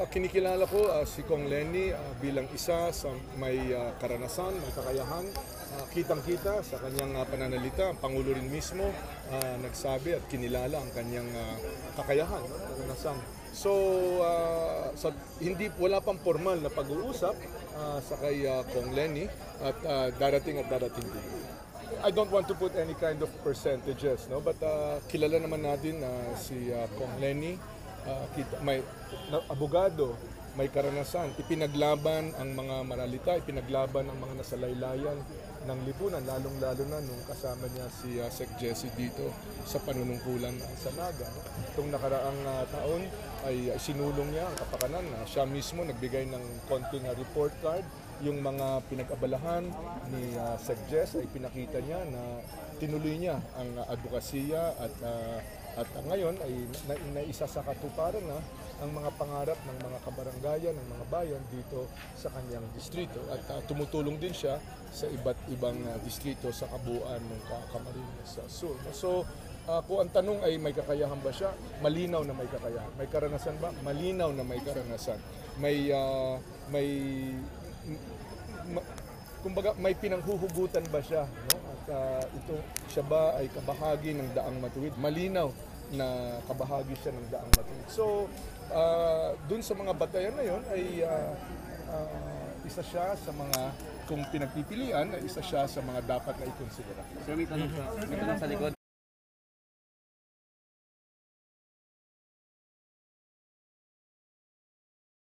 Kinikilala ko si Kong Lenny bilang isa sa may karanasan, may kakayahan. Kitang-kita sa kanyang pananalita, ang Pangulo rin mismo nagsabi at kinilala ang kanyang kakayahan, karanasan. So, wala pang formal na pag-uusap sa kay Kong Lenny at darating din. I don't want to put any kind of percentages, no? But kilala naman natin si Kong Lenny. May abogado, may karanasan, ipinaglaban ang mga maralita, ipinaglaban ang mga nasalaylayan ng lipunan, lalong-lalo na nung kasama niya si Sec Jesse dito sa panunungkulan sa Naga. Itong nakaraang taon ay sinulong niya ang kapakanan. Siya mismo nagbigay ng konting report card. Yung mga pinag-abalahan ni Sec Jesse ay pinakita niya na tinuloy niya ang advokasya at ngayon ay naisa sa katuparan na ang mga pangarap ng mga kabaranggayan, ng mga bayan dito sa kanyang distrito. At tumutulong din siya sa iba't ibang distrito sa kabuuan ng Camarines Sur. So, kung ang tanong ay may kakayahan ba siya, malinaw na may kakayahan. May karanasan ba? Malinaw na may karanasan. Kumbaga, may pinanghuhugutan ba siya, no? At siya ba ay kabahagi ng Daang Matuwid? Malinaw na kabahagi siya ng Daang Matuwid. So, dun sa mga batayan na yon ay isa siya sa mga, kung pinagpipilian, isa siya sa mga dapat na ikonsidera. Sir, may tanong sa likod.